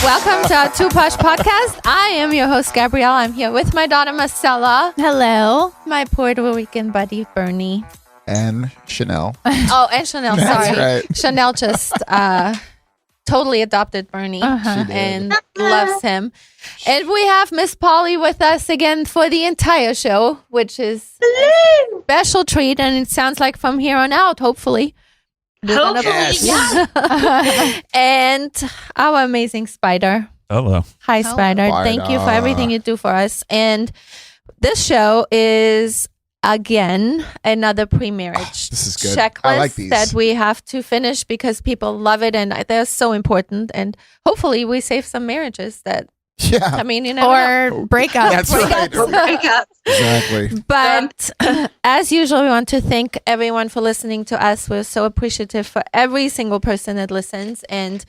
Welcome to our Posh podcast. I am your host, Gabrielle. I'm here with my daughter, Marcella. Hello. My Puerto Rican buddy, Bernie. And Chanel. Oh, and Chanel, sorry. That's right. Chanel just totally adopted Bernie and loves him. And we have Miss Polly with us again for the entire show, which is a special treat. And it sounds like from here on out, hopefully. Yes. And our amazing Spider. Hello. Hi, Spider. Thank you for everything you do for us. And this show is, again, another pre-marriage This is good. checklist I like these. that we have to finish because people love it and they're so important. And hopefully we save some marriages that, Yeah. I mean, you know. Or breakups. That's right. Breakup. Exactly. But as usual, we want to thank everyone for listening to us. We're so appreciative for every single person that listens. And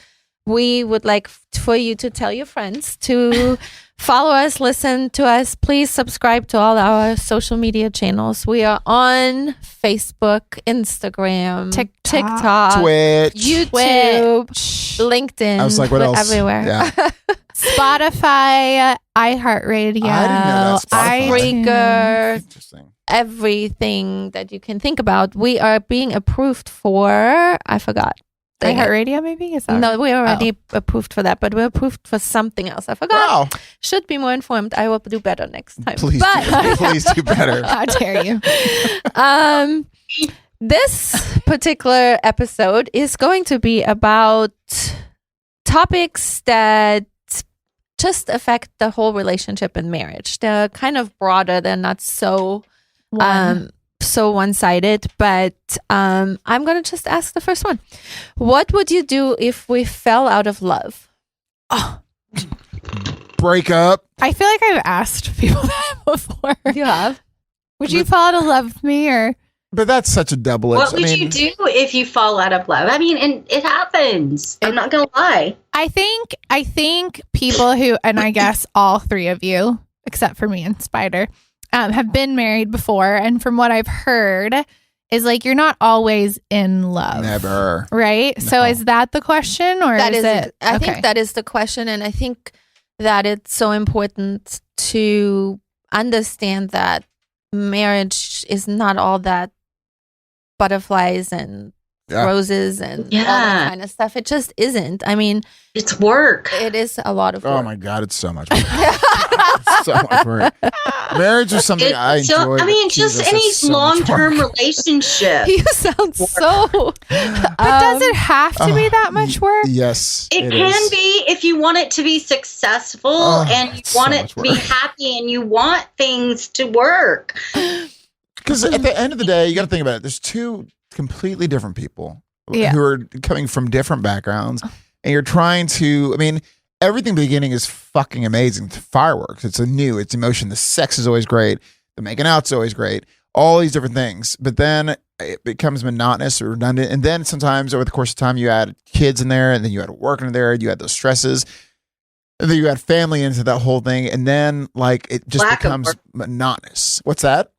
we would like for you to tell your friends to follow us, listen to us. Please subscribe to all our social media channels. We are on Facebook, Instagram, TikTok, Twitch. YouTube, LinkedIn. I was like, what We're else? everywhere. Yeah. Spotify, iHeartRadio, I didn't know that. Spotify. Breaker, Interesting. everything that you can think about. We are being approved for, I forgot. Dang it. iHeartRadio, maybe? Is that No, we're already approved for that, but we're approved for something else. I forgot. Wow. Should be more informed. I will do better next time. Please, But please do better. How dare you? this particular episode is going to be about topics that just affect the whole relationship and marriage. They're kind of broader. They're not so so one-sided, but I'm going to just ask the first one. What would you do if we fell out of love? Oh, Break up. I feel like I've asked people that before. You have? Would you fall out of love with me or? But that's such a double-edged. What would you do if you fall out of love? I mean, and it happens. I'm not gonna lie. I think people who, and I guess all three of you, except for me and Spider, have been married before. And from what I've heard is like, you're not always in love. Never. Right? No. So is that the question or That is is it? I okay. think that is the question. And I think that it's so important to understand that marriage is not all that butterflies and Yeah. roses and all that kind of stuff. It just isn't. I mean, It's work. it is a lot of work. Oh my God, it's so much work. It's so much work. Marriage is something I enjoy. I mean, but just Jesus, any it's so much long-term work. relationship. You sound so. But does it have to be that much work? Yes. It can is. be if you want it to be successful and you it's so want it much to be work. happy and you want things to work. Because at the end of the day, you got to think about it. There's two completely different people Yeah. who are coming from different backgrounds, and you're trying to. I mean, everything beginning is fucking amazing. It's fireworks. It's it's emotion. The sex is always great. The making out's always great. All these different things, but then it becomes monotonous or redundant. And then sometimes over the course of time, you add kids in there, and then you add work in there. You add those stresses. And then you add family into that whole thing, and then like it just Lack of becomes work. monotonous. What's that?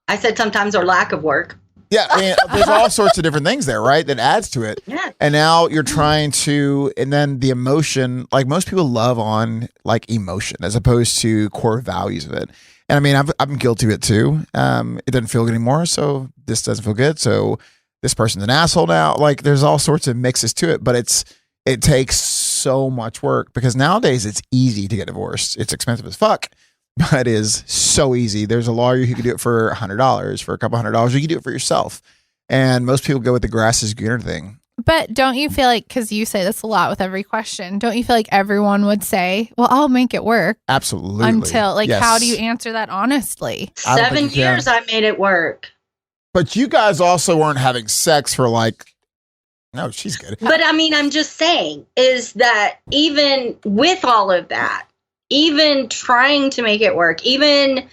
I said sometimes or lack of work. Yeah, I mean, there's all sorts of different things there, right? That adds to it. Yeah. And now you're trying to, and then the emotion, like most people love on like emotion as opposed to core values of it. And I mean, I'm guilty of it too. It doesn't feel good anymore, so this doesn't feel good. So this person's an asshole now. Like there's all sorts of mixes to it, but it takes so much work because nowadays it's easy to get divorced. It's expensive as fuck. But it is so easy. There's a lawyer who could do it for $100, for a couple $100. You can do it for yourself. And most people go with the grass is greener thing. But don't you feel like, because you say this a lot with every question, don't you feel like everyone would say, well, I'll make it work? Absolutely. Until, like, Yes. how do you answer that honestly? I don't 7 think you can. years I made it work. But you guys also weren't having sex for like, no, she's good. But I mean, I'm just saying is that even with all of that, even trying to make it work, even,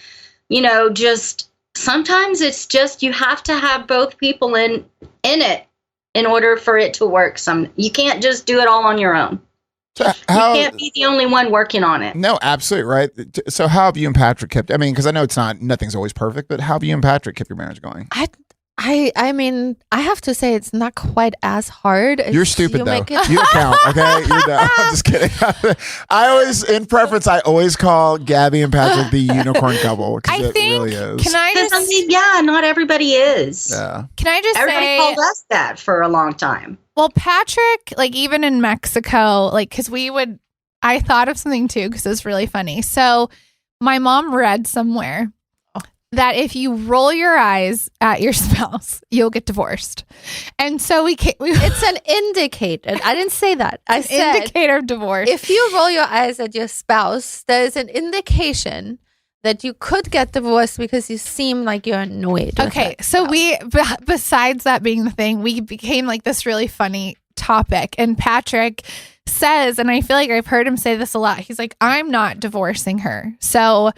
just sometimes it's just you have to have both people in it in order for it to work. You can't just do it all on your own. So You can't be the only one working on it. No, absolutely right. So how have you and Patrick kept? I mean, because I know nothing's always perfect, but how have you and Patrick kept your marriage going? I mean, I have to say it's not quite as hard. You're stupid you though. make it- You don't count, okay? You're dumb. I'm just kidding. I always call Gabby and Patrick the unicorn couple because I it think, really is. can I Because just, I mean, yeah, not everybody is. Yeah. can I just Everybody say, called us that for a long time. well, Patrick, like even in Mexico, like, cause I thought of something too, cause it was really funny. So my mom read somewhere that if you roll your eyes at your spouse, you'll get divorced. And so it's an indicator. I didn't say that. I said indicator of divorce. if you roll your eyes at your spouse, there is an indication that you could get divorced because you seem like you're annoyed. with Okay, it. so besides that being the thing, we became like this really funny topic. And Patrick says, and I feel like I've heard him say this a lot, he's like, I'm not divorcing her. So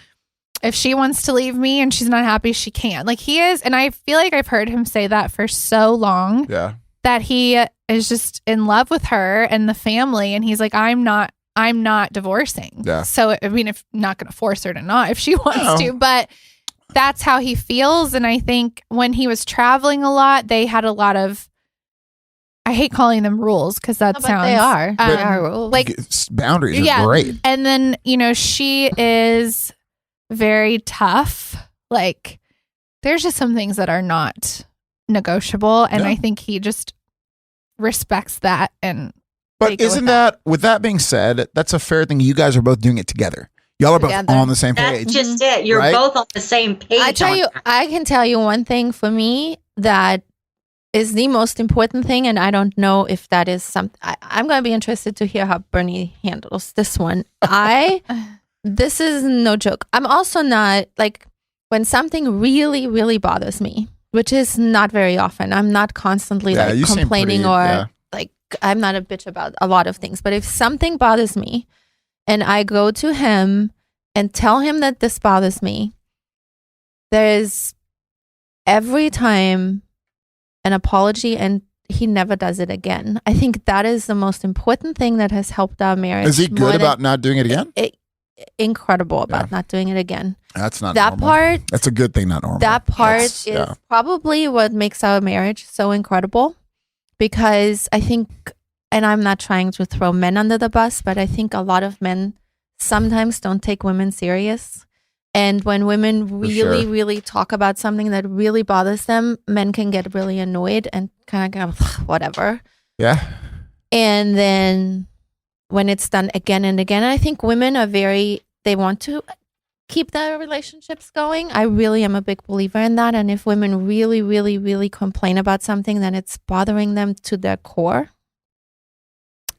if she wants to leave me and she's not happy, she can. Like he is, and I feel like I've heard him say that for so long Yeah. that he is just in love with her and the family. And he's like, I'm not divorcing. Yeah. So, I mean, if not going to force her to not, if she wants No. to, but that's how he feels. And I think when he was traveling a lot, they had a lot of, I hate calling them rules because that No, but sounds, they are. But- They are rules. like, Boundaries are Yeah. great. and then, she is very tough. Like, there's just some things that are not negotiable. And Yeah. I think he just respects that. And But they go with isn't that, with that being said, that's a fair thing. You guys are both doing it together. Y'all are both Together. on the same That's page. just it. You're Right? both on the same page. I tell on you, that. I can tell you one thing for me that is the most important thing, and I don't know if that is something. I'm going to be interested to hear how Bernie handles this one. This is no joke. I'm also not like when something really, really bothers me, which is not very often. I'm not constantly Yeah, like you seem complaining pretty- or yeah. like I'm not a bitch about a lot of things. But if something bothers me, and I go to him and tell him that this bothers me, there is every time an apology, and he never does it again. I think that is the most important thing that has helped our marriage. Is he more good than- about not doing it again? incredible about Yeah. not doing it again. That's not That normal. part, That's a good thing, not normal. that part That's- is yeah. probably what makes our marriage so incredible, because I think, and I'm not trying to throw men under the bus, but I think a lot of men sometimes don't take women serious. And when women really, sure. really talk about something that really bothers them, men can get really annoyed and kind of go, whatever. Yeah. And then when it's done again and again, I think women are they want to keep their relationships going. I really am a big believer in that. And if women really, really, really complain about something, then it's bothering them to their core.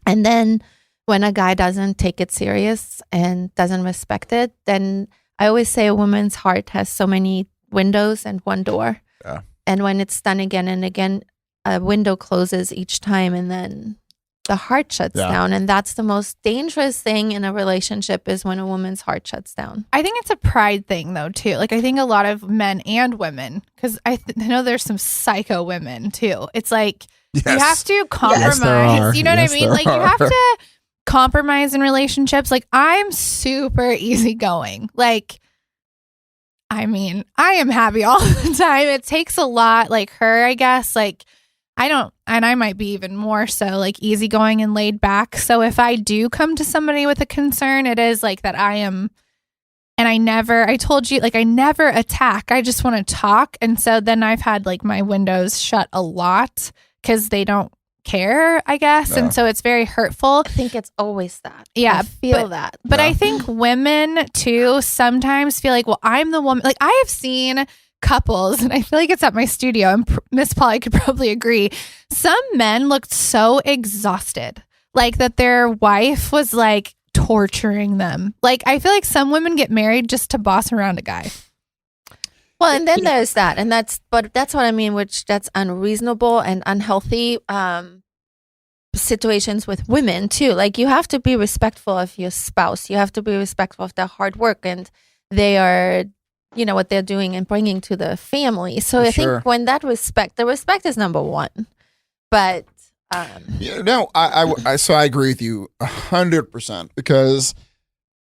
And then when a guy doesn't take it serious and doesn't respect it, then I always say a woman's heart has so many windows and one door. Yeah. And when it's done again and again, a window closes each time, and then the heart shuts Yeah. down. And that's the most dangerous thing in a relationship, is when a woman's heart shuts down. I think it's a pride thing though too. Like I think a lot of men and women, because I know there's some psycho women too. It's like Yes. you have to compromise. there are. You know Yes, what I mean? there Like you are. have to compromise in relationships. Like I'm super easygoing. Like I mean, I am happy all the time. It takes a lot, like her, I guess. Like I don't, and I might be even more so like easygoing and laid back. So if I do come to somebody with a concern, it is like that I am, and I told you, like I never attack. I just want to talk. And so then I've had like my windows shut a lot because they don't care, I guess. Yeah. And so it's very hurtful. I think it's always that. Yeah, I feel that. But Yeah. I think women too sometimes feel like, well, I'm the woman. Like I have seen couples, and I feel like it's at my studio, and Miss Polly could probably agree. Some men looked so exhausted, like that their wife was like torturing them. Like I feel like some women get married just to boss around a guy. Well, and then there's that, and that's what I mean, which that's unreasonable and unhealthy situations with women too. Like you have to be respectful of your spouse. You have to be respectful of their hard work, and they are, what they're doing and bringing to the family. So For I sure. think when the respect is number one. But Yeah, no, so I agree with you 100%, because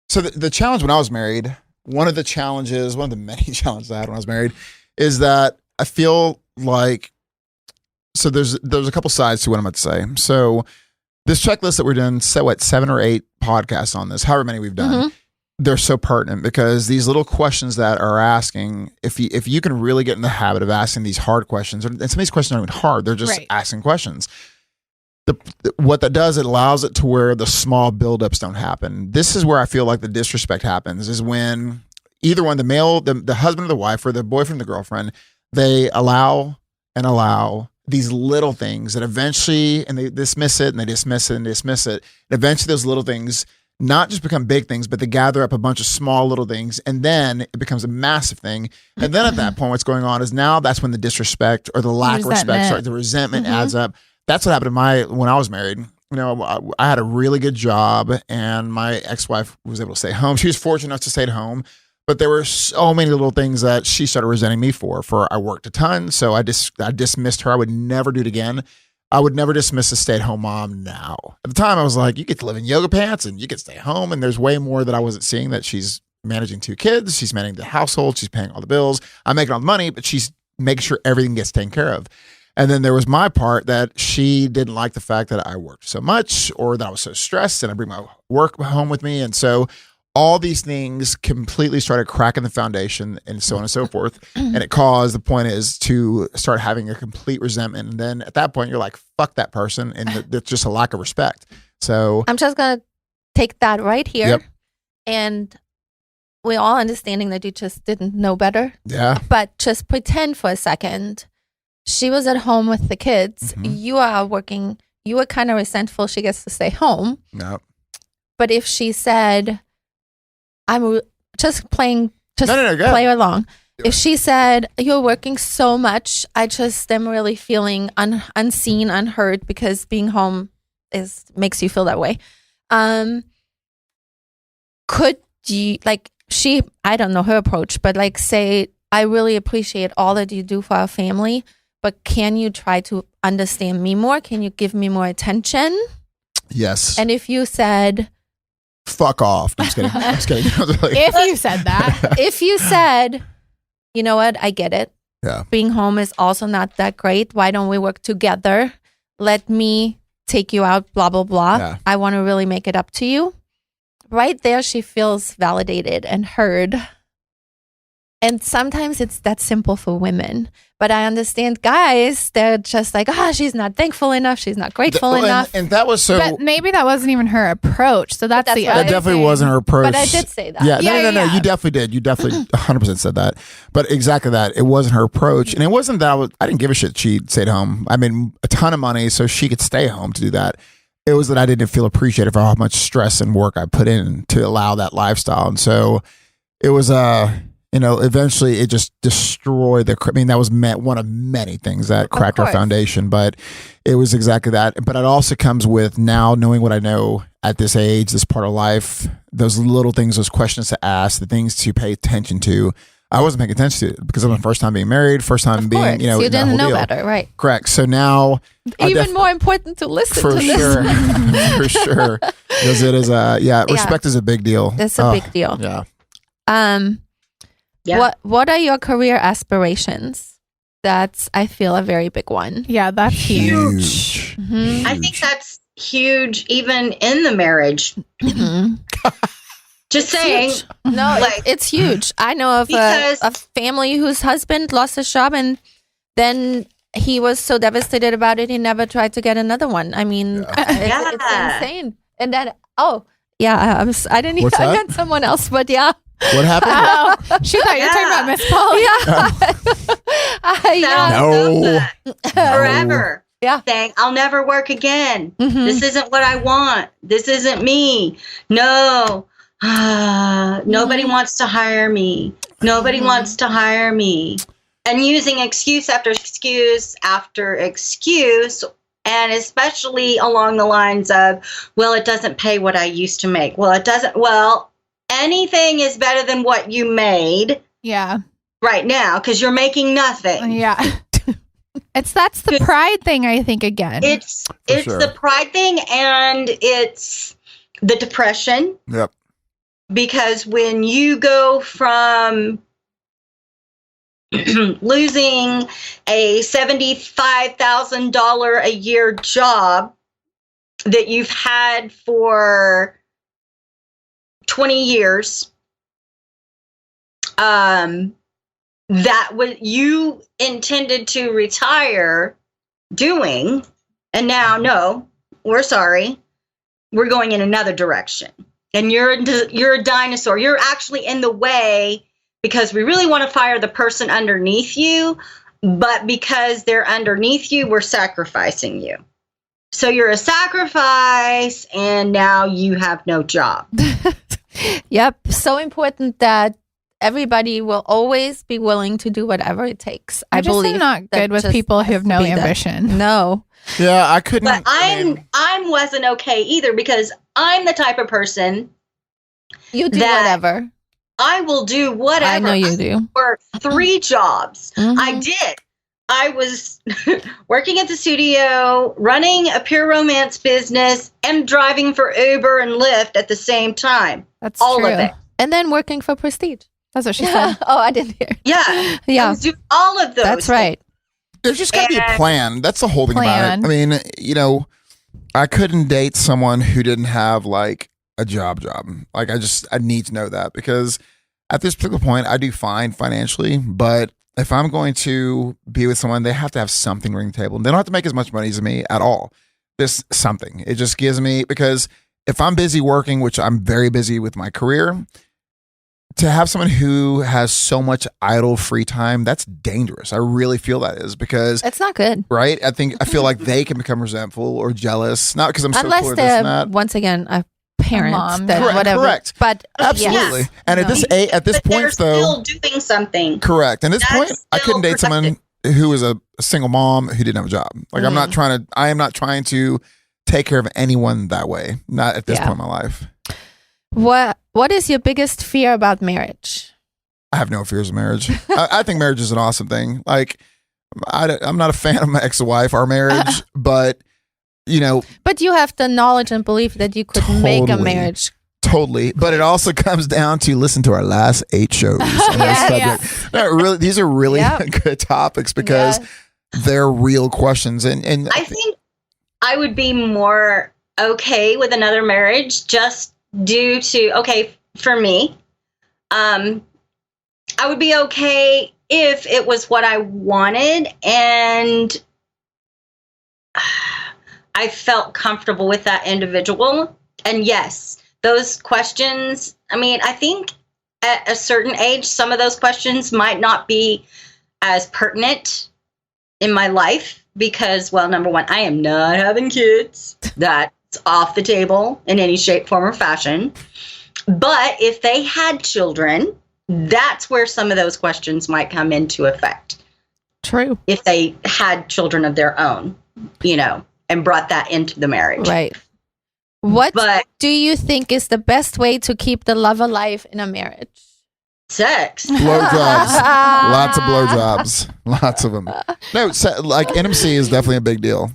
so the challenge when I was married, one of the many challenges I had when I was married, is that I feel so there's a couple sides to what I'm about to say. So this checklist that we're doing, 7 or 8 podcasts on this, however many we've done, they're so pertinent because these little questions that are asking, if you can really get in the habit of asking these hard questions, and some of these questions aren't even hard, they're just asking questions. What that does, it allows it to where the small buildups don't happen. This is where I feel like the disrespect happens, is when either one, the husband or the wife or the boyfriend or the girlfriend, they allow these little things that eventually, and they dismiss it and they dismiss it and dismiss it. And eventually those little things not just become big things, but they gather up a bunch of small little things. And then it becomes a massive thing. And then at that point, what's going on is now that's when the disrespect or the lack of respect, the resentment adds up. That's what happened when I was married. You know, I had a really good job and my ex-wife was able to stay home. She was fortunate enough to stay at home, but there were so many little things that she started resenting me for I worked a ton. So I dismissed her. I would never do it again. I would never dismiss a stay-at-home mom now. At the time, I was like, you get to live in yoga pants and you get to stay home. And there's way more that I wasn't seeing, that she's managing 2 kids. She's managing the household. She's paying all the bills. I'm making all the money, but she's making sure everything gets taken care of. And then there was my part that she didn't like the fact that I worked so much or that I was so stressed and I bring my work home with me. And so all these things completely started cracking the foundation and so on and so forth. And it caused, the point is, to start having a complete resentment. And then at that point, you're like, fuck that person. And it's just a lack of respect. So I'm just going to take that right here. And we're all understanding that you just didn't know better. Yeah. But just pretend for a second. She was at home with the kids. You are working. You were kind of resentful she gets to stay home. No. But if she said, I'm just playing, play along. If she said, you're working so much, I just am really feeling unseen, unheard, because being home makes you feel that way. Could you, I don't know her approach, but say, I really appreciate all that you do for our family, but can you try to understand me more? Can you give me more attention? Yes. And if you said, fuck off. I'm just kidding. I'm just kidding. If you said that. If you said, you know what, I get it. Yeah. Being home is also not that great. Why don't we work together? Let me take you out, blah, blah, blah. Yeah. I want to really make it up to you. Right there, she feels validated and heard. And sometimes it's that simple for women. But I understand guys, they're just like, she's not thankful enough. She's not grateful enough. And that was so... But maybe that wasn't even her approach. So that's the other That definitely thing. wasn't her approach. But I did say that. Yeah, no. You definitely did. You definitely 100% said that. But exactly that. It wasn't her approach. And it wasn't that I didn't give a shit she stayed home. I mean, a ton of money so she could stay home to do that. It was that I didn't feel appreciated for how much stress and work I put in to allow that lifestyle. And so it was... eventually it just destroyed that was one of many things that cracked our foundation, but it was exactly that. But it also comes with now knowing what I know at this age, this part of life, those little things, those questions to ask, the things to pay attention to. I wasn't paying attention to it because it was my first time being married, first time being, you didn't know better, right? Correct. So now, even more important to listen for to sure, this. for sure, because it is respect is a big deal. It's a big deal. Yeah. Yeah. What are your career aspirations? That's, I feel, a very big one. Yeah, that's huge. Mm-hmm. I think that's huge even in the marriage. Mm-hmm. Just saying. Huge. No, it's huge. I know of a family whose husband lost his job and then he was so devastated about it, he never tried to get another one. I mean, it's insane. And then, I meant someone else, but yeah. What happened? She thought you were talking about Miss Paul. No. Forever. Yeah. Saying, I'll never work again. Mm-hmm. This isn't what I want. This isn't me. No. Nobody wants to hire me. Nobody wants to hire me. And using excuse after excuse after excuse. And especially along the lines of, well, it doesn't pay what I used to make. Well, it doesn't. Well, anything is better than what you made. Yeah. Right now, because you're making nothing. Yeah. That's the pride thing, I think, again. It's the pride thing, and it's the depression. Yep. Because when you go from losing a $75,000 a year job that you've had for 20 years, that what you intended to retire doing, and now, no, we're sorry, we're going in another direction. And you're a dinosaur. You're actually in the way because we really want to fire the person underneath you, but because they're underneath you, we're sacrificing you. So you're a sacrifice, and now you have no job. Yep. So important that everybody will always be willing to do whatever it takes. I just believe am not good with just people who have no be done. ambition. No. Yeah, I couldn't. But I wasn't okay either because I'm the type of person You do that whatever. I will do whatever. I know you do. Work 3 jobs. Mhm. I did. I was working at the studio, running a pure romance business, and driving for Uber and Lyft at the same time. That's All true. of it. And then working for Prestige. That's what she said. Oh, I didn't hear. Yeah. I Yeah, was doing all of those. that's right. There's just got to be a And- plan. That's the whole thing Plan. about it. I mean, I couldn't date someone who didn't have like a job. Like I need to know that because at this particular point, I do fine financially, but if I'm going to be with someone, they have to have something to bring to the table. And they don't have to make as much money as me at all. This something. It just gives me, because if I'm busy working, which I'm very busy with my career, to have someone who has so much idle free time, that's dangerous. I really feel that is because, It's not good. right? I feel like they can become resentful or jealous, not because I'm so Unless cool or this and they're, that. once again, a parent mom. that Correct, whatever. correct. But Absolutely. yes. And at No. this But they're point, though, still doing something. correct. And this That's point, I still couldn't date someone who was a single mom who didn't have a job. Like I am not trying to take care of anyone that way. Not at this Yeah. point in my life. What is your biggest fear about marriage? I have no fears of marriage. I think marriage is an awesome thing. Like I'm not a fan of my ex-wife, our marriage, but But you have the knowledge and belief that you could make a Totally. marriage. totally. But it also comes down to listen to our last 8 shows on this Yeah, subject. No, really, these are really Yep. good topics because they're real questions. And I think I would be more okay with another marriage just due to, for me, I would be okay if it was what I wanted and I felt comfortable with that individual. And yes, those questions, I think at a certain age, some of those questions might not be as pertinent in my life because, well, number one, I am not having kids. That's off the table in any shape, form, or fashion. But if they had children, that's where some of those questions might come into effect. True. If they had children of their own, and brought that into the marriage. Right. What But do you think is the best way to keep the love alive in a marriage? sex. blowjobs. Lots of blowjobs. Lots of them. No, like intimacy is definitely a big deal.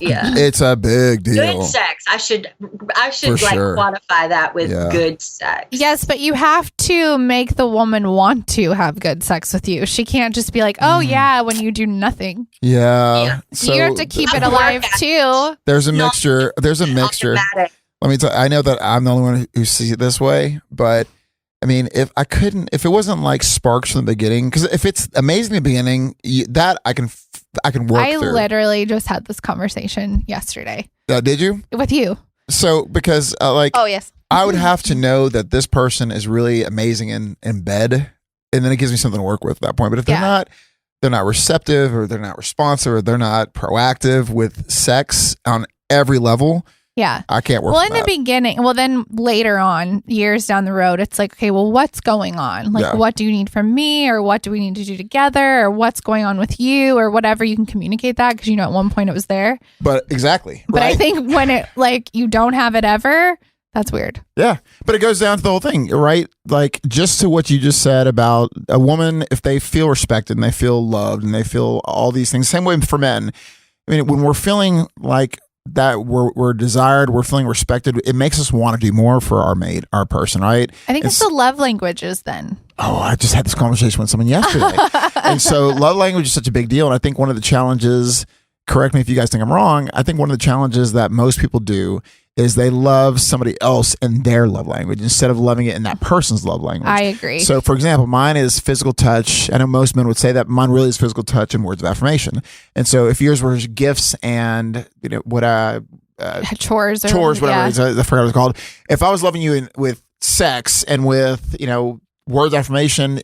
Yeah. It's a big deal. Good sex. I should For sure. quantify that with Yeah. good sex. Yes, but you have to make the woman want to have good sex with you. She can't just be like, oh, yeah, when you do nothing. Yeah. Yeah. So you have to keep it Work alive ethic. too. there's a No. mixture. There's a mixture. Automatic. Let me tell you, I know that I'm the only one who sees it this way, but if it wasn't like sparks from the beginning, because if it's amazing in the beginning, that I can work I through. literally just had this conversation yesterday Did you? with you. So because Oh, yes. I would have to know that this person is really amazing in bed, and then it gives me something to work with at that point. But if they're not receptive, or they're not responsive, or they're not proactive with sex on every level, Yeah. I can't work Well, with in the that. beginning, then later on, years down the road, it's like, okay, well, what's going on? Like, Yeah. what do you need from me? Or what do we need to do together? Or what's going on with you? Or whatever. You can communicate that because, at one point it was there. But exactly. But I right? think when it, you don't have it ever, that's weird. Yeah, but it goes down to the whole thing, right? Like just to what you just said about a woman, if they feel respected and they feel loved and they feel all these things, same way for men. When we're feeling like that we're desired, we're feeling respected, it makes us want to do more for our mate, our person, right? I think it's the love languages then. Oh, I just had this conversation with someone yesterday. And so love language is such a big deal. And I think one of the challenges, correct me if you guys think I'm wrong, I think one of the challenges that most people do is they love somebody else in their love language instead of loving it in that person's love language. I agree. So, for example, mine is physical touch. I know most men would say that. Mine really is physical touch and words of affirmation. And so, if yours were gifts and chores, whatever it is, I forgot what it's called. If I was loving you with sex and with words of affirmation,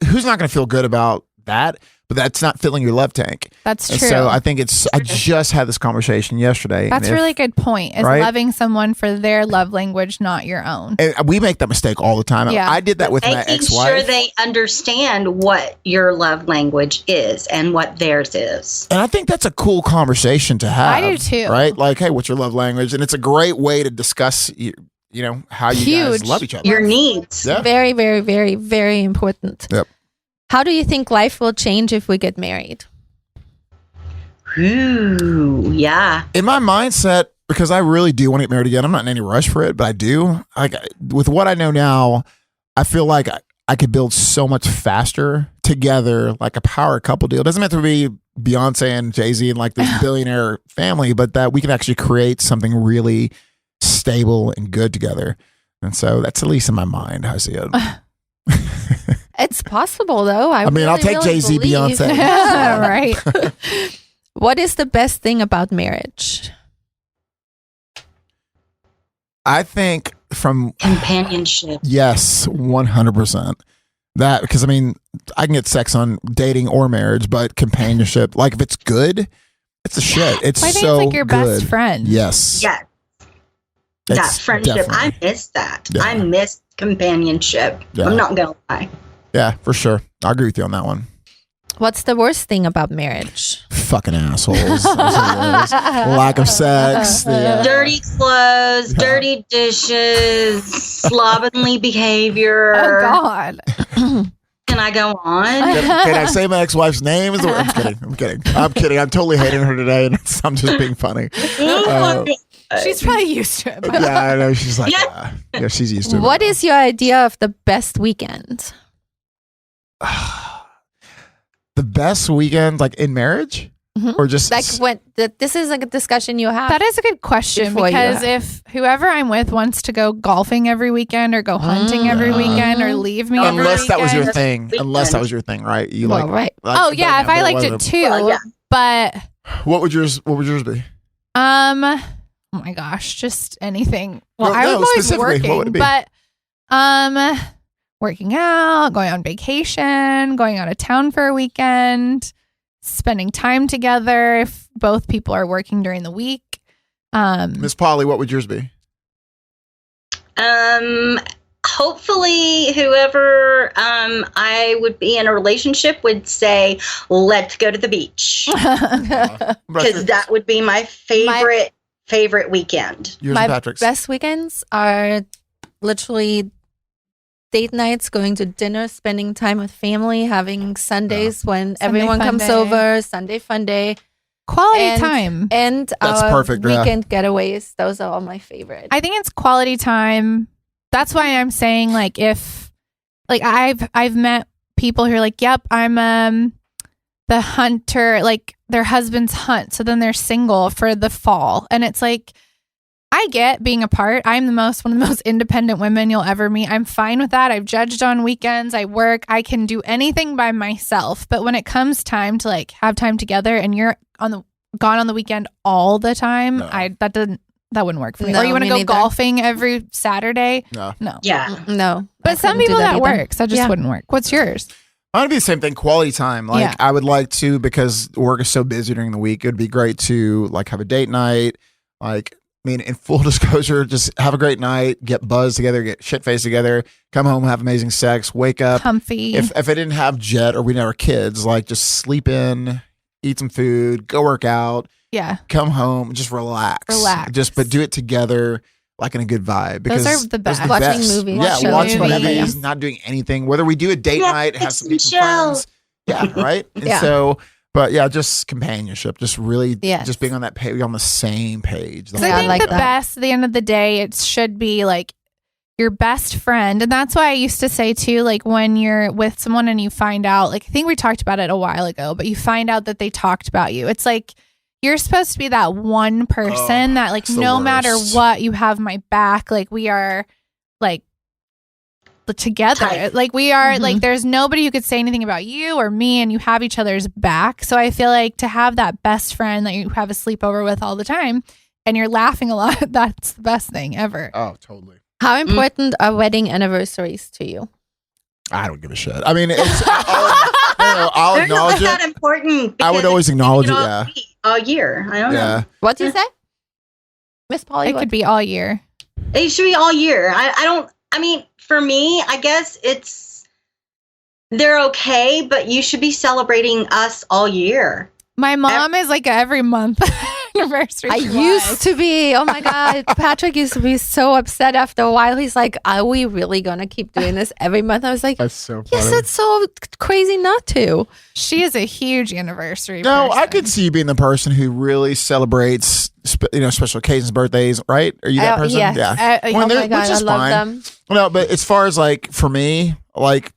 who's not going to feel good about that? But that's not filling your love tank. That's true. And so I think I just had this conversation yesterday. That's a really good point, is right? loving someone for their love language, not your own. And we make that mistake all the time. Yeah. I did that with my ex-wife. Making sure they understand what your love language is and what theirs is. And I think that's a cool conversation to have. I do too. Right? Like, hey, what's your love language? And it's a great way to discuss, how you guys love each other. Your needs. Yeah. Very, very, very, very important. Yep. How do you think life will change if we get married? Ooh, yeah. In my mindset, because I really do want to get married again, I'm not in any rush for it, but I do. Like, with what I know now, I feel like I could build so much faster together, like a power couple deal. It doesn't have to be Beyonce and Jay-Z and like this billionaire family, but that we can actually create something really stable and good together. And so that's at least in my mind how I see it. It's possible, though. I mean, I'll take really Jay-Z, believe. Beyonce. Yeah, right. What is the best thing about marriage? I think from companionship. Yes, 100%. That, because I mean, I can get sex on dating or marriage, but companionship, like if it's good, it's a shit. It's I think so it's like your good. best friend. Yes. Yeah. That It's friendship. definitely- I miss that. Yeah. I miss companionship. Yeah. I'm not going to lie. Yeah, for sure. I agree with you on that one. What's the worst thing about marriage? Fucking assholes. Lack of sex. Dirty clothes, dirty dishes, slovenly behavior. Oh, God. Can I go on? Can I say my ex-wife's name? I'm kidding. I'm totally hating her today, and I'm just being funny. She's probably used to it. But Yeah, I know. She's like, Yeah. yeah, she's used to it. What is your idea of the best weekend? The best weekend, like in marriage? Mhm. Or just Like this is like a discussion you have. that is a good question, Before you because have- if whoever I'm with wants to go golfing every weekend or go hunting every weekend or leave me every unless that was your weekend- thing. Unless that was your thing, right? You well, right. Oh, yeah, if I liked it too. Well, yeah. But What would yours be? oh my gosh, just anything. Well, No, I was no, always specifically, what would it working, be? but working out, going on vacation, going out of town for a weekend, spending time together if both people are working during the week. Miss Polly, what would yours be? Hopefully whoever I would be in a relationship would say, let's go to the beach. Because that would be my favorite weekend. Yours My and Patrick's. best weekends are literally date nights, going to dinner, spending time with family, having Sundays when everyone fun comes day. over, Sunday fun day, Quality time. and That's our perfect, yeah. weekend getaways. Those are all my favorite. I think it's quality time. That's why I'm saying, like, if like I've met people who are like, yep, I'm the hunter, like their husbands hunt, so then they're single for the fall. And it's like, I get being apart. I'm one of the most independent women you'll ever meet. I'm fine with that. I've judged on weekends. I work. I can do anything by myself. But when it comes time to like have time together and you're gone on the weekend all the time, No. that wouldn't work for me. No, Or you want to me go neither. golfing every Saturday? No. No. Yeah. No, But I some couldn't do people that either. works. That just Yeah. wouldn't work. What's yours? Mine would be the same thing, quality time. Like Yeah. I would like to, because work is so busy during the week, it would be great to like have a date night. Like, I mean, in full disclosure, just have a great night, get buzzed together, get shit faced together, come home, have amazing sex, wake up. Comfy. If I didn't have Jet or we didn't have our kids, like just sleep in, eat some food, go work out, yeah. come home, just relax. But do it together, like in a good vibe. Because Those are the best. Watching movies. Yeah, Watching watching movies. movies, not doing anything. Whether we do a date night, have some Netflix and friends. Yeah, right. And Yeah. so But yeah, just companionship, just really, Yes. just being on that page, on the same page. Because I Yeah, I think like the that. best at the end of the day, it should be like your best friend. And that's why I used to say too, like when you're with someone and you find out, like I think we talked about it a while ago, but you find out that they talked about you. It's like you're supposed to be that one person that like it's the no matter worst. what, you have my back. Like we are like together. Tight. Like we are Mhm. like there's nobody who could say anything about you or me, and you have each other's back. So I feel like to have that best friend that you have a sleepover with all the time and you're laughing a lot, that's the best thing ever. Oh, totally. How important are wedding anniversaries to you? I don't give a shit. I mean, it's, I'll They're not acknowledge that it. important. I would because always acknowledge you it. know, Yeah. all year. I don't know. Yeah. What do you say? Miss Polly? It could be all year. It should be all year. I mean, for me, I guess they're okay, but you should be celebrating us all year. My mom is like a every month anniversary. I She used was. to be. Oh my God. Patrick used to be so upset after a while. He's like, are we really going to keep doing this every month? I was like, That's so funny. yes, it's so crazy not to. She is a huge anniversary. No, I person. could see you being the person who really celebrates, special occasions, birthdays, right? Are you that person? Yes. Yeah. Uh, Well, Oh they're- my God. which I is love fine. them. No, but as far as like for me, like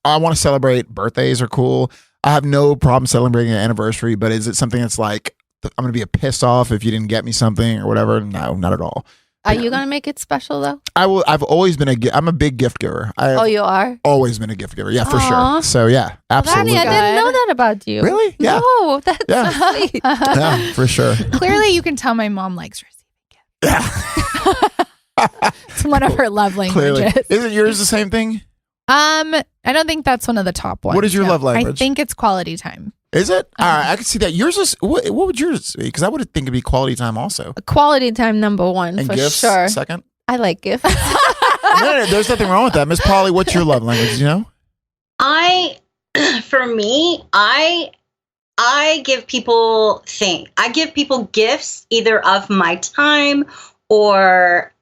I want to celebrate birthdays are cool. I have no problem celebrating an anniversary, but is it something that's like I'm going to be pissed off if you didn't get me something or whatever? No, not at all. Are you going to make it special though? I've always been I'm a big gift giver. I've Oh, you are? always been a gift giver. Yeah, for Aw. sure. So yeah, absolutely. Honey, I didn't good. know that about you. Really? Yeah. No, that's Yeah. so sweet. Yeah, for sure. Clearly, you can tell my mom likes receiving gifts. Yeah. It's one of her love Clearly. languages. Isn't yours the same thing? I don't think that's one of the top ones. What is your no. love language? I think it's quality time. Is it? All right, I can see that. Yours is what would yours be? Because I would think it'd be quality time also. Quality time number one And for gifts sure. second. I like gifts. No, there's nothing wrong with that. Miss Polly, what's your love language? Do you know? For me, I give people I give people gifts either of my time or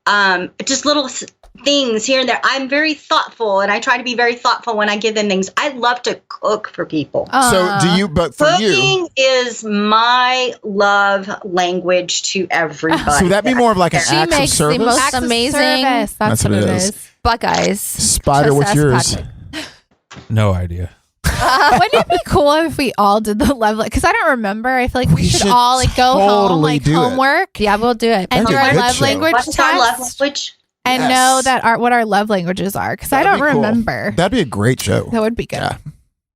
just little things here and there. I'm very thoughtful, and I try to be very thoughtful when I give them things. I love to cook for people. So do you? But for you, Cooking is my love language to everybody. so would that be more of like an She acts of makes the service? most Acts of amazing- service, That's what it is. Buckeyes. Spider, Just what's ask yours? Patrick. No idea. Wouldn't it be cool if we all did the love? Because I don't remember. I feel like we should all like go home, totally like do it. homework, Yeah, we'll do it. and That'd do be a our good love show. language What's our love test, language? and Yes. know that what our love languages are. Because I That'd don't be cool. remember. That'd be a great show. That would be good. Yeah.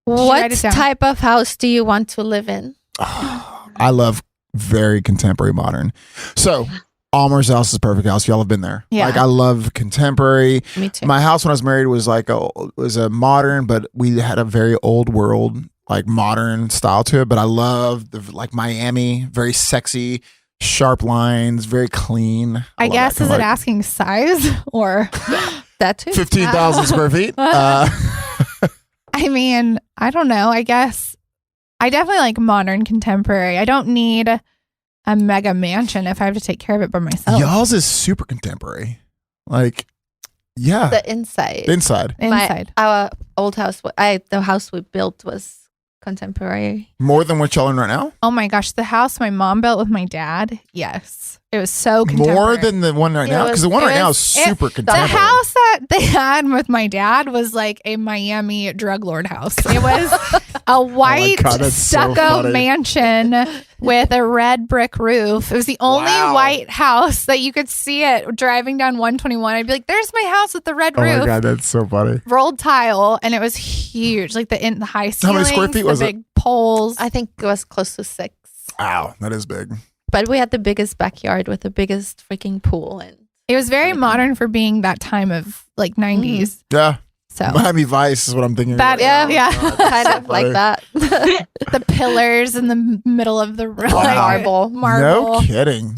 What write it down? type of house do you want to live in? I love very contemporary modern. So Almer's house is a perfect house. Y'all have been there. Yeah. Like I love contemporary. Me too. My house when I was married was like a modern, but we had a very old world, like modern style to it. But I love the like Miami, very sexy, sharp lines, very clean. I love guess that is kind it of asking size or? that too. 15,000 square feet? I mean, I don't know. I guess I definitely like modern contemporary. I don't need a mega mansion if I have to take care of it by myself. Y'all's is super contemporary. Like, yeah, The inside. inside Inside. Our old house, the house we built was contemporary. more than what y'all in right now. Oh my gosh, the house my mom built with my dad. Yes. It was so contemporary. More than the one right It now, was- because the one it right now was- is it- super the contemporary. house that they had with my dad was like a Miami drug lord house. It was a white God, that's so stucco funny. mansion with a red brick roof. It was the only Wow. white house that you could see it driving down 121. I'd be like, "There's my house with the red Oh roof." my god, that's so funny. Rolled tile, and it was huge, like the high How ceilings, many square feet was the it? big poles. I think it was close to 6. Wow, that is big. But we had the biggest backyard with the biggest freaking pool. And It was very modern for being that time of like 90s. Yeah, So Miami Vice is what I'm thinking. That- right now. yeah. God, that's kind so of like funny. that. the pillars in the middle of the room. Wow. Marble. Marble. No kidding.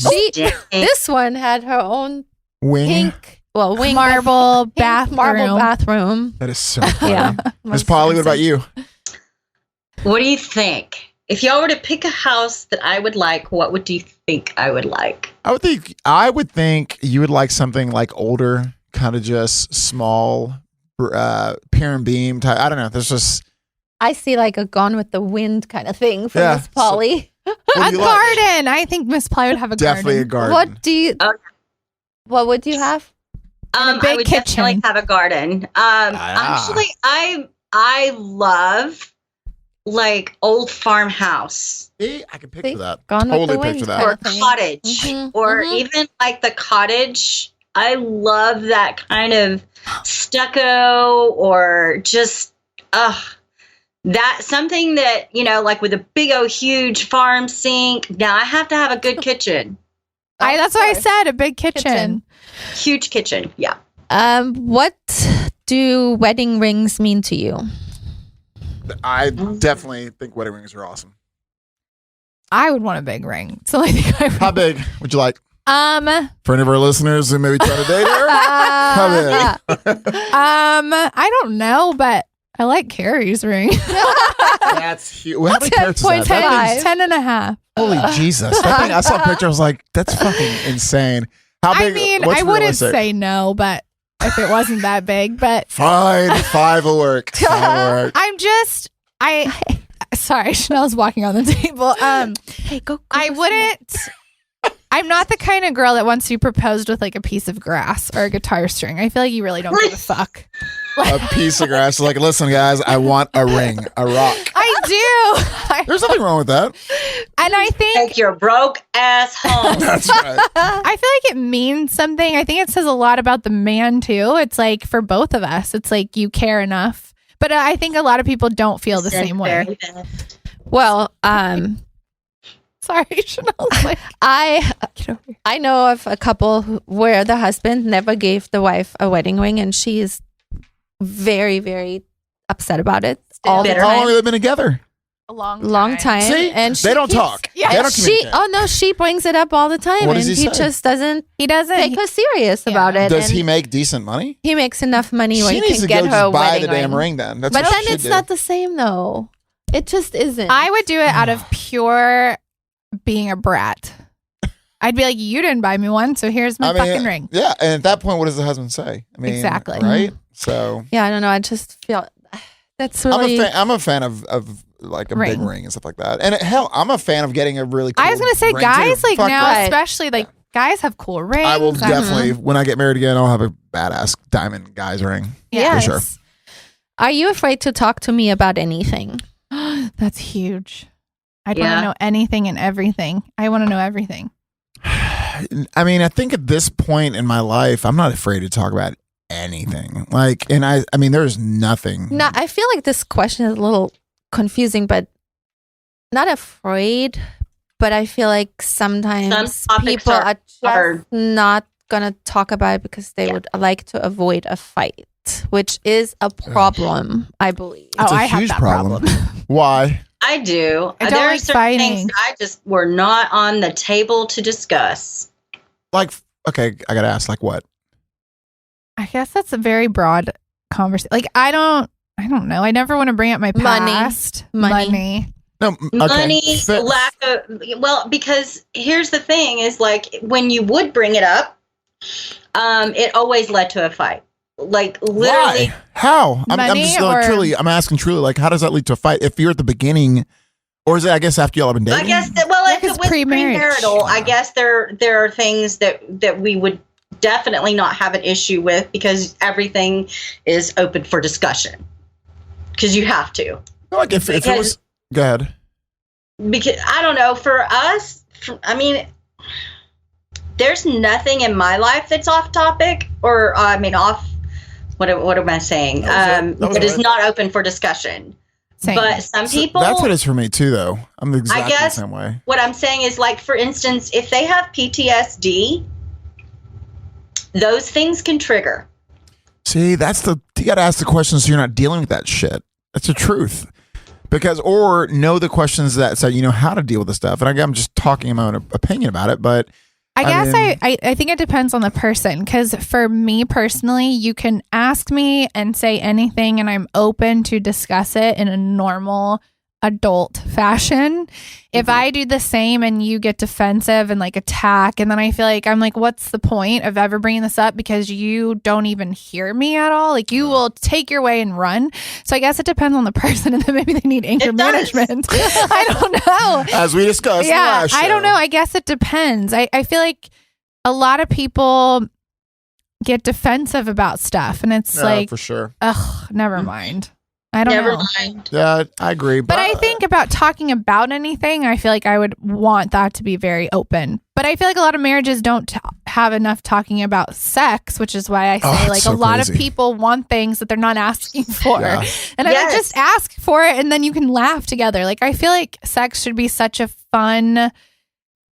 This one had her own Wing. pink, wing Marble pink bathroom. marble bathroom. That is so funny. Yeah. Miss Polly, what about you? What do you think? If y'all were to pick a house that I would like, what would you think I would like? I would think you would like something like older, kind of just small, pier and beam type. I don't know. There's just I see like a Gone with the Wind kind of thing for Yeah, Miss Polly. What A do you like? garden. I think Miss Polly would have a Definitely garden. a garden. What do you? What would you have? And a big I would kitchen. definitely have a garden. Actually, I love like old farmhouse See, I can picture See? that. Gone with Totally the Wind picture kind that. or of thing. cottage, Mhm, or mhm. even like the cottage. I love that kind of stucco, or just that something that, you know, like with a big old huge farm sink. Now I have to have a good kitchen, That's what I course. said. A big kitchen. huge kitchen. Yeah. What do wedding rings mean to you? I definitely think wedding rings are awesome. I would want a big ring. So I think I would. How big would you like? Um, For any of our listeners who maybe try to date her? How big? I don't know, but I like Carrie's ring. That's huge. Well, how many carats is that? 10, That thing's- 10 and a half. Holy Jesus. That thing, I saw a picture. I was like, that's fucking insane. How big? I mean, what's I wouldn't realistic? say no, but if it wasn't that big, but Fine. 5 will work. 5 will work. I'm just, sorry, Chanel's walking on the table. Hey, go. I wouldn't, I'm not the kind of girl that wants to be proposed with like a piece of grass or a guitar string. I feel like you really don't give a fuck. A piece of grass. Like, listen, guys, I want a ring, a rock. I do. There's nothing wrong with that. And I think, Take your broke ass home. That's right. I feel like it means something. I think it says a lot about the man too. It's like for both of us, it's like you care enough. But I think a lot of people don't feel the same way. Well, Sorry, Chanel's like, get over here. I know of a couple where the husband never gave the wife a wedding ring, and she is very, very upset about it all the bitter. How long have time. they been together? A long Time. See? And They don't talk. Yeah. They don't She, communicate. oh no, she brings it up all the time, What and does he say? just doesn't He doesn't. take her serious Yeah. about it. Does and he make decent money? He makes enough money where She he needs can to get go her a just buy wedding the damn ring. ring then. That's But what then she should it's do. not the same though. It just isn't. I would do it out of pure being a brat. I'd be like, you didn't buy me one, so here's my fucking ring. Yeah, and at that point, what does the husband say? I mean, Exactly. right? So Yeah, I don't know. I just feel that's I'm really. a fan of like a big Ring. ring and stuff like that. And hell, I'm a fan of getting a really cool I was gonna say, ring, guys, too. like Fuck now, that. especially like guys have cool rings. I will I'm- definitely, when I get married again, I'll have a badass diamond guy's ring. Yes. For sure. Are you afraid to talk to me about anything? That's huge. I'd want Yeah. to know anything and everything. I want to know everything. I mean, I think at this point in my life, I'm not afraid to talk about anything. Like, and I mean, there's nothing. No, I feel like this question is a little confusing, but not afraid. But I feel like sometimes Some topics people are are just hard. not gonna talk about it because they would like to avoid a fight, which is a problem, I believe. It's Oh, a I have huge that problem. problem. Why? I do. I don't There are like certain things fighting. that I just were not on the table to discuss. Like, okay, I gotta ask, like what? I guess that's a very broad conversation. Like I don't know. I never want to bring up my Money. past. Money. No, okay. Money, Fa- lack of, well, because here's the thing is like when you would bring it up, it always led to a fight. Like literally, Why? How? I'm Money just like, or- truly. I'm asking truly. Like, how does that lead to a fight? If you're at the beginning, or is it? I guess after y'all have been dating. I guess that, well, Yeah, if it 'cause was pre-marriage. premarital, I guess there are things that we would definitely not have an issue with because everything is open for discussion. Because you have to. Like if it was. Go ahead. Because I don't know, for us, I mean, there's nothing in my life that's off topic or I mean off. What am I saying? That was That is right. not open for discussion. Same. But some So people, that's what it is for me too, though. I'm exactly guess- the same way. what I'm saying is like, for instance, if they have PTSD, those things can trigger. See, that's you got to ask the questions so you're not dealing with that shit. That's the truth. Because, or know the questions that say, you know, how to deal with the stuff. And I'm just talking my own opinion about it, but I guess mean- I think it depends on the person because for me personally, you can ask me and say anything and I'm open to discuss it in a normal, adult fashion. If I do the same and you get defensive and like attack, and then I feel like I'm like, what's the point of ever bringing this up because you don't even hear me at all? Like you will take your way and run. So I guess it depends on the person, and then maybe they need anger management. I don't know. As we discussed. Yeah, last I don't show. know. I guess it depends. I feel like a lot of people get defensive about stuff, and it's like, for sure. ugh, never mind. I don't Never know. mind. Yeah, I agree. But I think about talking about anything, I feel like I would want that to be very open. But I feel like a lot of marriages don't have enough talking about sex, which is why I say like so a lot crazy. of people want things that they're not asking for. Yeah. And I would just ask for it and then you can laugh together. Like I feel like sex should be such a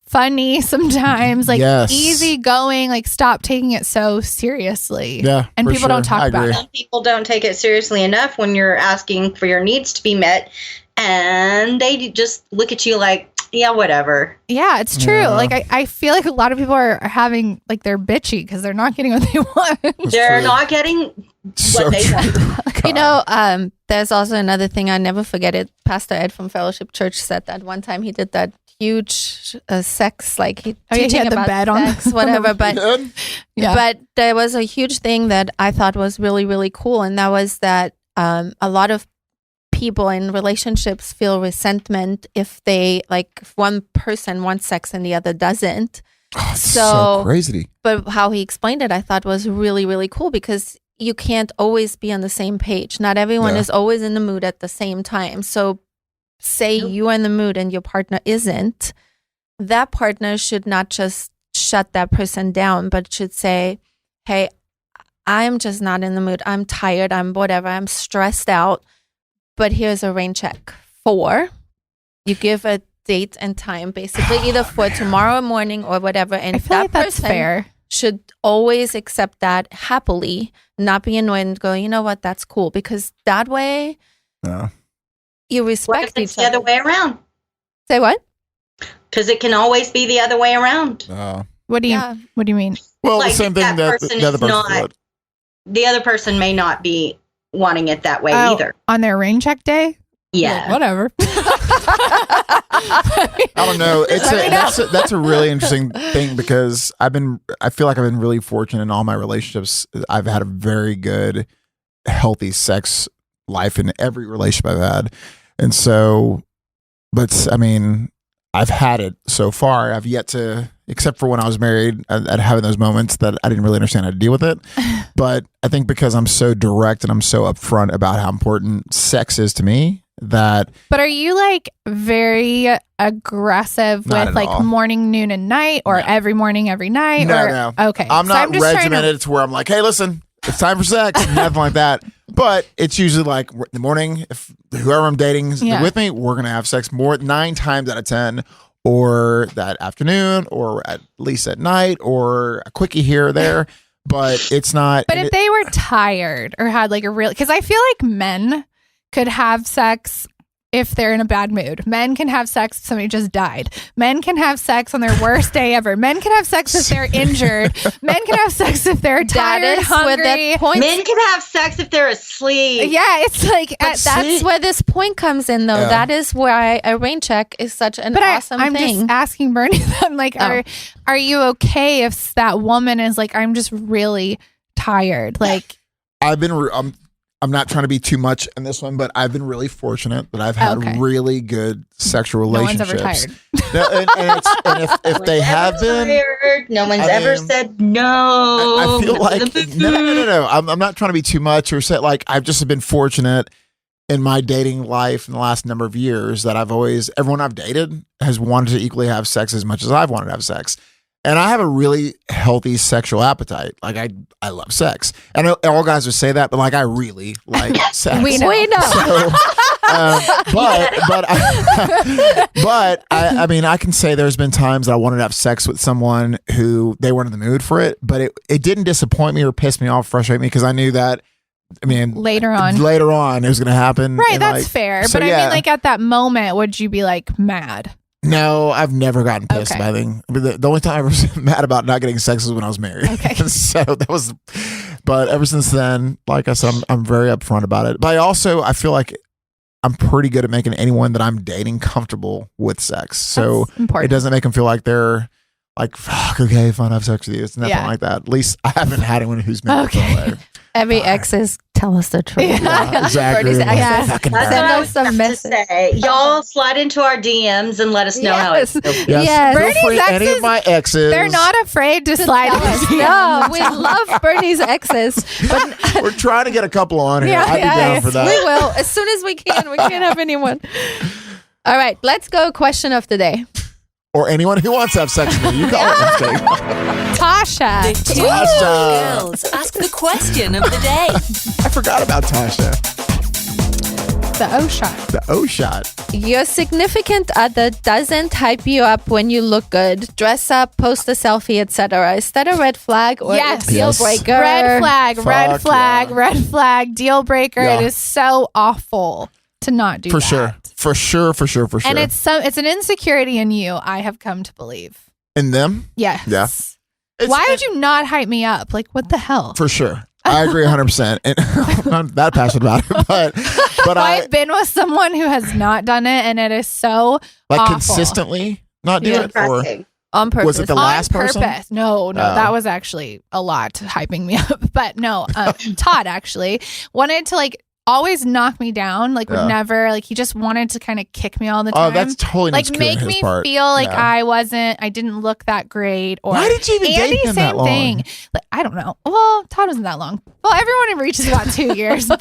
funny sometimes, like easy going, like stop taking it so seriously. Yeah. And for people don't sure. talk I about agree. it. Some people don't take it seriously enough when you're asking for your needs to be met, and they just look at you like, yeah, whatever. Yeah, it's true. Yeah. Like I feel like a lot of people are having like they're bitchy because they're not getting what they want. They're true. not getting So what they true. want. You know, there's also another thing I never forget it. Pastor Ed from Fellowship Church said that one time he did that huge sex, like he he teaching had the about bed on sex, whatever. But Yeah. but there was a huge thing that I thought was really, really cool, and that was that a lot of people in relationships feel resentment if they if one person wants sex and the other doesn't. Oh, it's so crazy. But how he explained it, I thought was really, really cool because you can't always be on the same page. Not everyone is always in the mood at the same time. So say you are in the mood and your partner isn't, that partner should not just shut that person down, but should say, hey, I'm just not in the mood. I'm tired. I'm whatever. I'm stressed out. But here's a rain check for, you give a date and time, basically either for tomorrow morning or whatever. And I feel like that's fair. Should always accept that happily, not be annoyed and go, you know what, that's cool. Because that way you What respect if it's each the other other. way around? Say what? Because it can always be the other way around. What do you mean? Well, Like, the same thing that that person the other is person not- would. The other person may not be wanting it that way Oh, either. on their rain check day? Yeah. Whatever. I don't know. That's a really interesting thing because I feel like I've been really fortunate in all my relationships. I've had a very good, healthy sex life in every relationship I've had. And so, but I mean, I've had it so far. I've yet to, except for when I was married, I'd having those moments that I didn't really understand how to deal with it. But I think because I'm so direct and I'm so upfront about how important sex is to me, that But are you like very aggressive Not with at like all. morning, noon, and night, or every morning, every night? No. Okay. I'm So not just trying to- regimented to where I'm like, hey, listen, it's time for sex, nothing like that. But it's usually like in the morning, if whoever I'm dating is Yeah. with me, we're going to have sex 9 times out of 10, or that afternoon, or at least at night, or a quickie here or there. But it's not. But if they were tired or had like a real, because I feel like men could have sex if they're in a bad mood. Men can have sex if somebody just died. Men can have sex on their worst day ever. Men can have sex if they're injured. Men can have sex if they're tired, That is where hungry. that point. Men can have sex if they're asleep. Yeah, it's like That's where this point comes in, though. Yeah. That is why a rain check is such an But awesome I'm thing. just asking Bernie. I'm like, Oh. are you okay if that woman is like, I'm just really tired? Like, I've been. I'm not trying to be too much in this one, but I've been really fortunate that I've had Okay. really good sexual no one's relationships. ever tired. And if they have been, Tired. No one's I ever mean, said no. I feel like no. I'm not trying to be too much or say like I've just been fortunate in my dating life in the last number of years that everyone I've dated has wanted to equally have sex as much as I've wanted to have sex. And I have a really healthy sexual appetite. Like I love sex. I know all guys would say that, but like I really like sex. We know. So, but I mean, I can say there's been times that I wanted to have sex with someone who they weren't in the mood for it, but it didn't disappoint me or piss me off, frustrate me because I knew that. I mean, Later on. it was going to happen. Right, and, that's like, fair. so, But I yeah. mean, like at that moment, would you be like mad? No, I've never gotten pissed Okay. by anything. I mean, the only time I was mad about not getting sex was when I was married. Okay. So that was, but ever since then, like I said, I'm very upfront about it. But I feel like I'm pretty good at making anyone that I'm dating comfortable with sex. So That's important. it doesn't make them feel like they're like, fuck, okay, fine, have sex with you. It's nothing like that. At least I haven't had anyone who's made me feel like, Every ex is tell us the truth. yeah, exactly. Bernie's Like, exes. fucking That's Send what I us was some about to message. say. Y'all slide into our DMs and let us know how it's. Yes. Yes. Yes. Feel free, Bernie's any of exes, my exes. They're not afraid to slide Tell us. into No, we love Bernie's exes, but We're trying to get a couple on here. Yeah, I'd be down for we that. will as soon as we can. We can't have anyone. All right, let's go. Question of the day. Or anyone who wants to have sex with me. You call it. I'm kidding. Tasha. The two Tasha. girls ask the question of the day. I forgot about Tasha. The O shot. The O shot. Your significant other doesn't hype you up when you look good, dress up, post a selfie, etc. Is that a red flag or Yes. a deal Yes. breaker? Red flag, red Fuck flag, yeah. red flag, deal breaker. Yeah. It is so awful to not do For that. sure. For sure. For sure. For sure. And it's an insecurity in you, I have come to believe. in them. Yes. Yeah. It's- Why would you not hype me up? Like, what the hell? For sure. I agree 100%. And I'm not that passionate about it, but I've been with someone who has not done it, and it is so like awful. consistently not do Yeah. it. Or Depressing. On purpose. was it the On last person? purpose. No, Oh. that was actually a lot hyping me up. But no, Todd actually wanted to like always knock me down. Like would Yeah. never like he just wanted to kind of kick me all the time. Oh, that's totally like insecure on make his me part. feel like Yeah. I didn't look that great. Or Why did you even Andy, date him same that long? thing. Like I don't know. Well, Todd wasn't that long. Well, everyone reaches about 2 years, but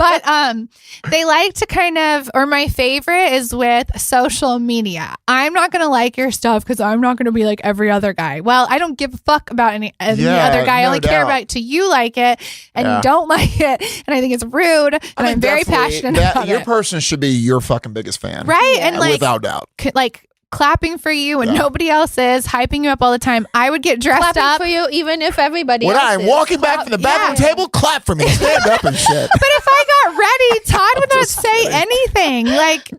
they like to kind of. Or my favorite is with social media. I'm not gonna like your stuff because I'm not gonna be like every other guy. Well, I don't give a fuck about any Yeah, other guy. I no only care doubt. about till you like it and Yeah. you don't like it, and I think it's rude. And I mean, I'm very definitely passionate that about your it. person should be your fucking biggest fan. Right? And like without doubt. like clapping for you when Yeah. nobody else is, hyping you up all the time. I would get dressed Clapping up. for you, even if everybody When else I'm is. walking back from the bathroom yeah. table, clap for me. Stand up and shit. But if I got ready, Todd would not Just say kidding. anything. Like,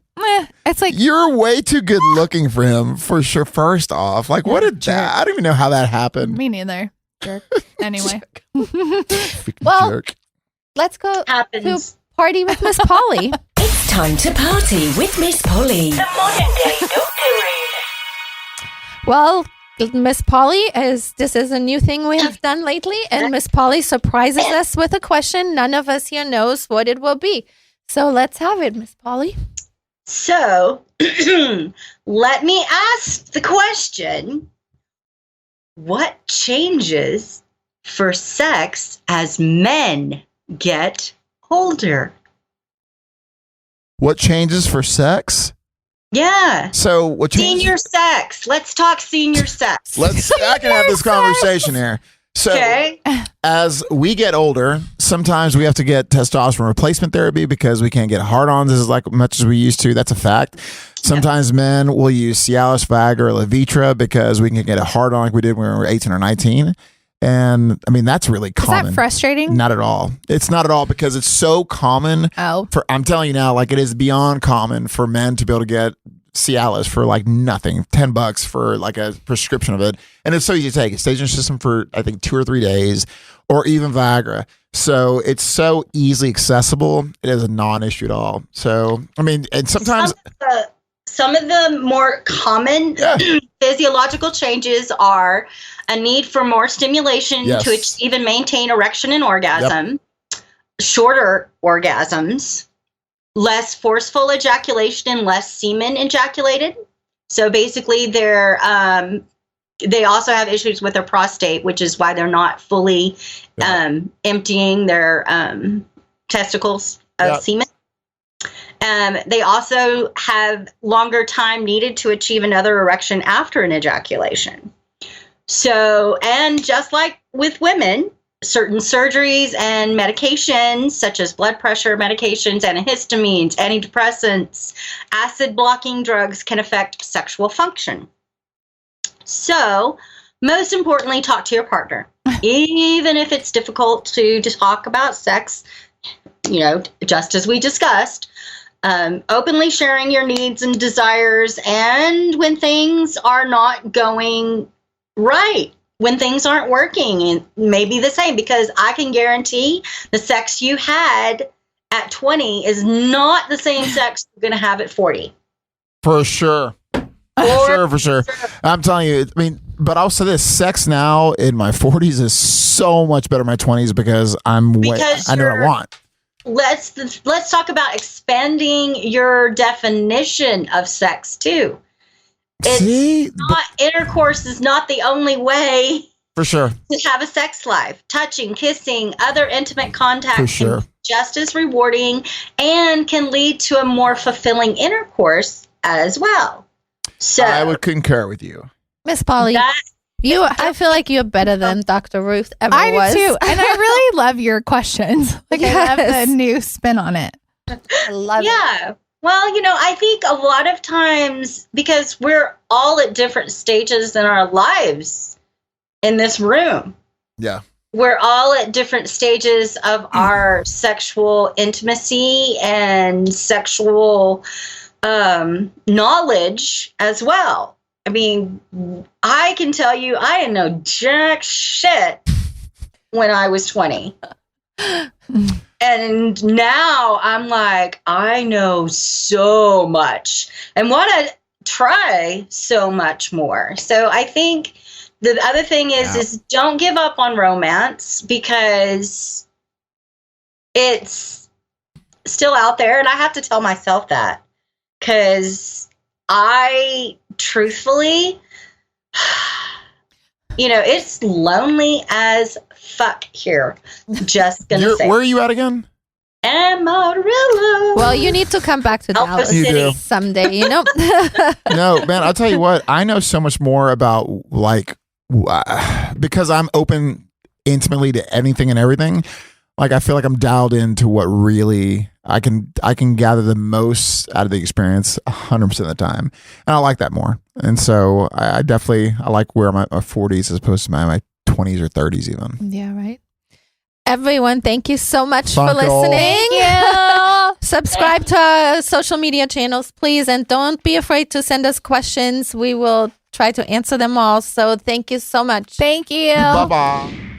it's like, You're way too good looking for him, for sure. First off, like, what did that? I don't even know how that happened. me neither. Jerk. Anyway. Freaking Well, jerk. Let's go to Happens. party with Miss Polly. It's time to party with Miss Polly. The modern day Dr. Well, Miss Polly, this is a new thing we have done lately, and Miss Polly surprises us with a question. None of us here knows what it will be. So let's have it, Miss Polly. So, let me ask the question: what changes for sex as men get older? What changes for sex? Yeah. So what changes? Senior sex. Let's talk senior sex. I can have this conversation here. So Okay. as we get older, sometimes we have to get testosterone replacement therapy because we can't get hard-ons as like much as we used to. That's a fact. Sometimes men will use Cialis, Viagra, or Levitra because we can get a hard-on like we did when we were 18 or 19. And I mean, that's really Is common. that frustrating? Not at all. It's not at all because it's so common. Oh. I'm telling you now, like it is beyond common for men to be able to get Cialis for like nothing, $10 for like a prescription of it. And it's so easy to take. It stays in your system for, I think, 2 or 3 days, or even Viagra. So it's so easily accessible. It is a non-issue at all. So, I mean, and sometimes, Some of the more common Yeah. physiological changes are a need for more stimulation Yes. to achieve and maintain erection and orgasm, shorter orgasms, less forceful ejaculation and less semen ejaculated. So basically, they also have issues with their prostate, which is why they're not fully emptying their testicles of Yep. semen. They also have longer time needed to achieve another erection after an ejaculation. So, and just like with women, certain surgeries and medications, such as blood pressure medications, antihistamines, antidepressants, acid blocking drugs, can affect sexual function. So, most importantly, talk to your partner. Even if it's difficult to talk about sex, you know, just as we discussed, openly sharing your needs and desires, and when things are not going right, when things aren't working, and maybe the same, because I can guarantee the sex you had at 20 is not the same sex you're going to have at 40. For sure. For sure. I'm telling you, I mean, but I'll say this, sex now in my 40s is so much better in my 20s because I know what I want. Let's talk about expanding your definition of sex too. Intercourse is not the only way for sure to have a sex life. Touching, kissing, other intimate contact for sure. can be just as rewarding and can lead to a more fulfilling intercourse as well. So I would concur with you. Miss Polly, I feel like you're better than Dr. Ruth ever I was. do too. And I really love your questions. Like, I love the new spin on it. I love it. Yeah. Well, I think a lot of times, because we're all at different stages in our lives in this room. Yeah. We're all at different stages of our sexual intimacy and sexual knowledge as well. I mean, I can tell you, I didn't know jack shit when I was 20. And now I'm like, I know so much and want to try so much more. So I think the other thing is don't give up on romance, because it's still out there. And I have to tell myself that, because I truthfully, it's lonely as fuck here. Just gonna say. Where are you at again? Amarillo. Well, you need to come back to Dallas someday, No, man, I'll tell you what. I know so much more about, like, because I'm open intimately to anything and everything. Like, I feel like I'm dialed into what really I can gather the most out of the experience 100% of the time, and I like that more. And so I like where I'm at my 40s as opposed to my 20s or 30s even. Yeah, right. Everyone, thank you so much for listening. Thank you. Subscribe to our social media channels, please, and don't be afraid to send us questions. We will try to answer them all. So thank you so much. Thank you. Bye-bye.